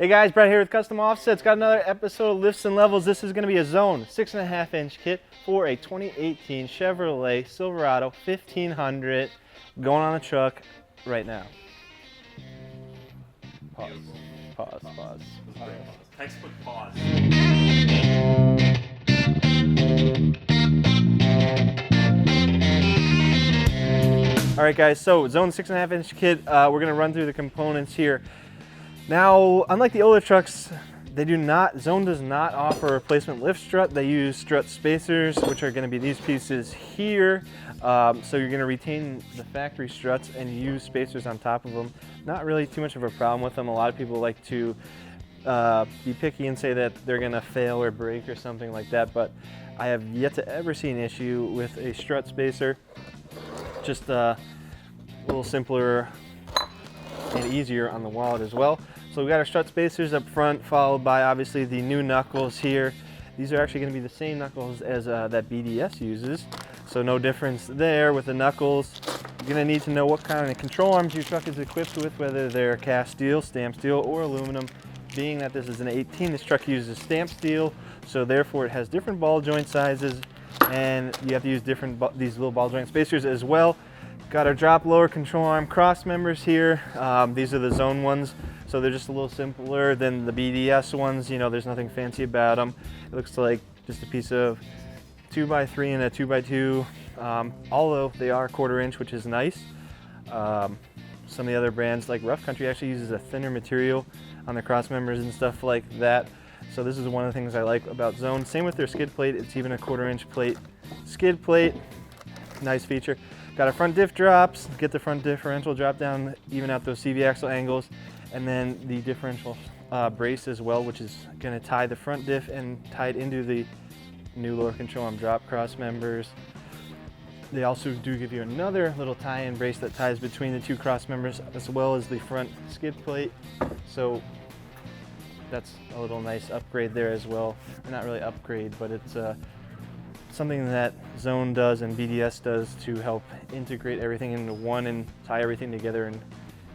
Hey guys, Brett here with Custom Offsets. Got another episode of Lifts and Levels. This is going to be a Zone 6.5-inch kit for a 2018 Chevrolet Silverado 1500 going on the truck right now. Pause. Textbook pause. All right guys, so Zone 6.5-inch kit, we're going to run through the components here. Now, unlike the older trucks, Zone does not offer a replacement lift strut. They use strut spacers, which are going to be these pieces here. So you're going to retain the factory struts and use spacers on top of them. Not really too much of a problem with them. A lot of people like to be picky and say that they're going to fail or break or something like that, but I have yet to ever see an issue with a strut spacer. Just a little simpler and easier on the wallet as well. So we've got our strut spacers up front, followed by obviously the new knuckles here. These are actually going to be the same knuckles as that BDS uses, so no difference there with the knuckles. You're going to need to know what kind of control arms your truck is equipped with, whether they're cast steel, stamped steel, or aluminum. Being that this is an 18, this truck uses stamped steel, so therefore it has different ball joint sizes, and you have to use these little ball joint spacers as well. Got our drop lower control arm cross members here. These are the Zone ones, so they're just a little simpler than the BDS ones. You know, there's nothing fancy about them. It looks like just a piece of 2x3 and a 2x2, although they are 1/4 inch, which is nice. Some of the other brands like Rough Country actually uses a thinner material on the cross members and stuff like that. So this is one of the things I like about Zone. Same with their skid plate. It's even a 1/4 inch plate skid plate. Nice feature. Got our front diff drops, get the front differential drop down, even out those CV axle angles, and then the differential brace as well, which is going to tie the front diff and tie it into the new lower control arm drop cross members. They also do give you another little tie-in brace that ties between the two cross members as well as the front skid plate. So that's a little nice upgrade there as well. Or not really upgrade, but it's something that Zone does and BDS does to help integrate everything into one and tie everything together and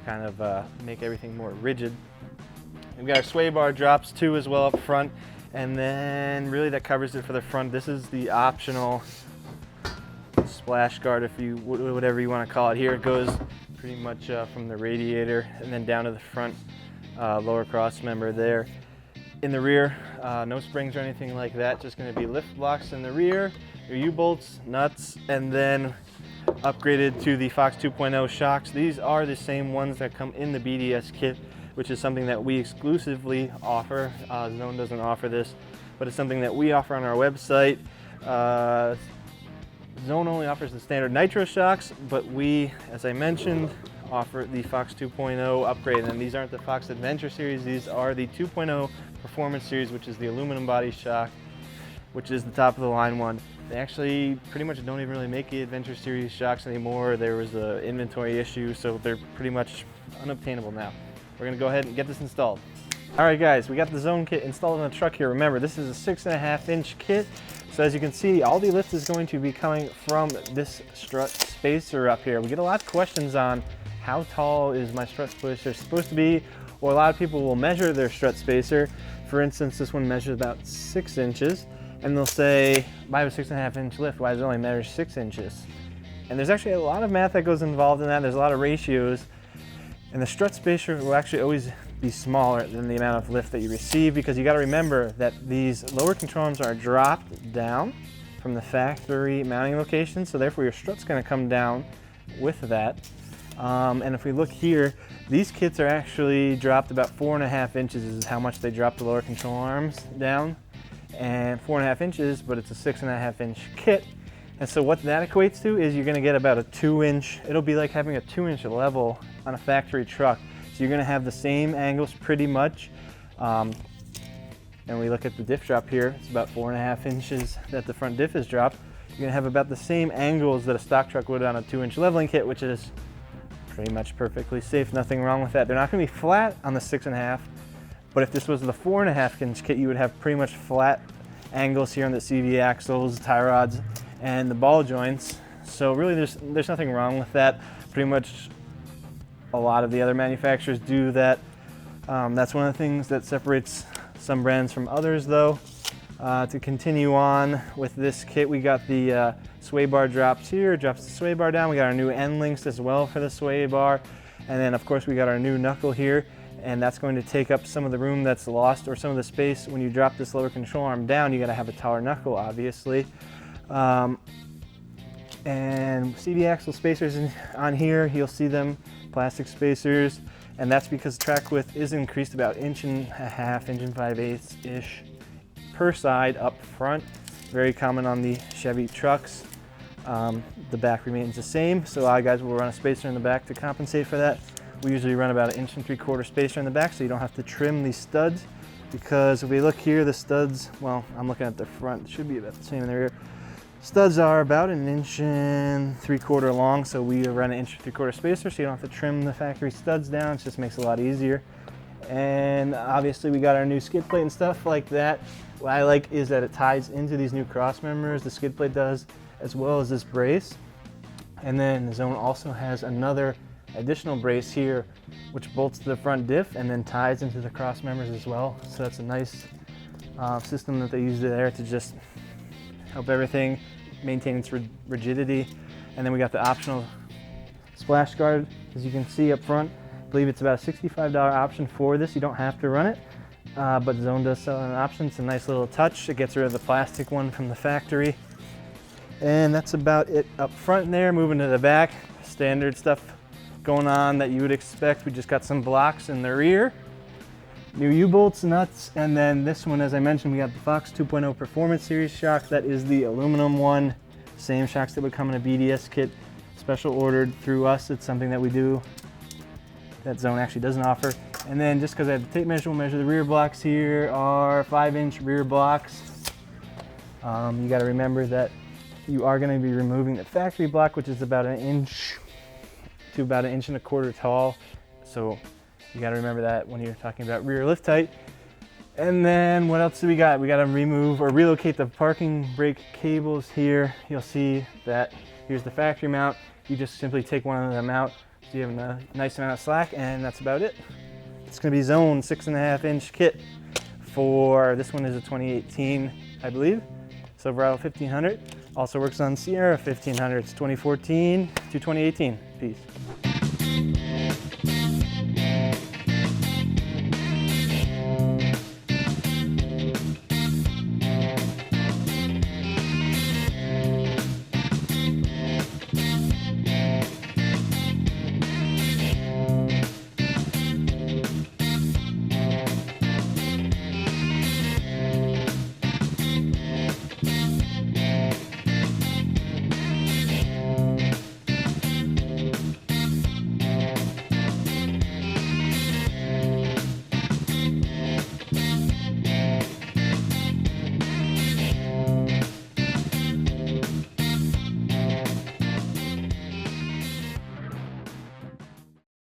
kind of make everything more rigid. We've got our sway bar drops too as well up front, and then really that covers it for the front. This is the optional splash guard, if you whatever you want to call it. Here it goes pretty much from the radiator and then down to the front lower cross member there. In the rear, no springs or anything like that, just going to be lift blocks in the rear, your U-bolts, nuts, and then upgraded to the Fox 2.0 shocks. These are the same ones that come in the BDS kit, which is something that we exclusively offer. Zone doesn't offer this, but it's something that we offer on our website. Zone only offers the standard nitro shocks, but we, as I mentioned, offer the Fox 2.0 upgrade, and these aren't the Fox Adventure series, these are the 2.0 Performance series, which is the aluminum body shock, which is the top of the line one. They actually pretty much don't even really make the Adventure series shocks anymore. There was an inventory issue, so they're pretty much unobtainable now. We're gonna go ahead and get this installed. All right guys, we got the Zone kit installed on the truck here. Remember, this is a 6.5-inch kit. So as you can see, all the lift is going to be coming from this strut spacer up here. We get a lot of questions on how tall is my strut spacer supposed to be, or a lot of people will measure their strut spacer. For instance, this one measures about 6 inches, and they'll say, I have a 6.5-inch lift, why does it only measure 6 inches? And there's actually a lot of math that goes involved in that. There's a lot of ratios, and the strut spacer will actually always be smaller than the amount of lift that you receive, because you got to remember that these lower control arms are dropped down from the factory mounting location, so therefore your strut's going to come down with that. And if we look here, these kits are actually dropped about 4.5 inches is how much they drop the lower control arms down, and 4.5 inches, but it's a 6.5-inch kit. And so what that equates to is you're going to get about a 2-inch, it'll be like having a 2-inch level on a factory truck. So you're going to have the same angles pretty much. And we look at the diff drop here, it's about 4.5 inches that the front diff is dropped. You're going to have about the same angles that a stock truck would on a 2-inch leveling kit, which is pretty much perfectly safe, nothing wrong with that. They're not going to be flat on the 6.5, but if this was the 4.5-inch kit, you would have pretty much flat angles here on the CV axles, tie rods, and the ball joints. So really there's nothing wrong with that. Pretty much a lot of the other manufacturers do that. That's one of the things that separates some brands from others though. To continue on with this kit, we got the sway bar drops here, drops the sway bar down. We got our new end links as well for the sway bar. And then of course we got our new knuckle here, and that's going to take up some of the room that's lost or some of the space. When you drop this lower control arm down, you gotta have a taller knuckle, obviously. And CV axle spacers on here, you'll see them, plastic spacers, and that's because track width is increased about 1.5 inches, 1 5/8-ish per side up front. Very common on the Chevy trucks. The back remains the same, so a lot of guys will run a spacer in the back to compensate for that. We usually run about 1.75 inch spacer in the back, so you don't have to trim these studs, because if we look here, the studs, well, I'm looking at the front, it should be about the same in the rear. Studs are about 1.75 inches long, so we run 1.75 inch spacer, so you don't have to trim the factory studs down. It just makes it a lot easier. And obviously we got our new skid plate and stuff like that. What I like is that it ties into these new cross members, the skid plate does, as well as this brace. And then Zone also has another additional brace here, which bolts to the front diff and then ties into the cross members as well. So that's a nice system that they use there to just help everything maintain its rigidity. And then we got the optional splash guard, as you can see up front. I believe it's about a $65 option for this. You don't have to run it, but Zone does sell an option. It's a nice little touch. It gets rid of the plastic one from the factory. And that's about it up front there. Moving to the back, standard stuff going on that you would expect. We just got some blocks in the rear, new U-bolts, nuts, and then this one, as I mentioned, we got the Fox 2.0 Performance Series shock. That is the aluminum one. Same shocks that would come in a BDS kit, special ordered through us. It's something that we do that Zone actually doesn't offer. And then just because I have the tape measure, we'll measure the rear blocks here are 5-inch rear blocks. You got to remember that you are going to be removing the factory block, which is about 1 inch to about 1.25 inches tall. So you got to remember that when you're talking about rear lift height. And then what else do we got? We got to remove or relocate the parking brake cables here. You'll see that here's the factory mount. You just simply take one of them out, so you have a nice amount of slack, and that's about it. It's going to be Zone 6.5-inch kit for, this one is a 2018, I believe. Silverado 1500. Also works on Sierra 1500s, 2014 to 2018. Peace.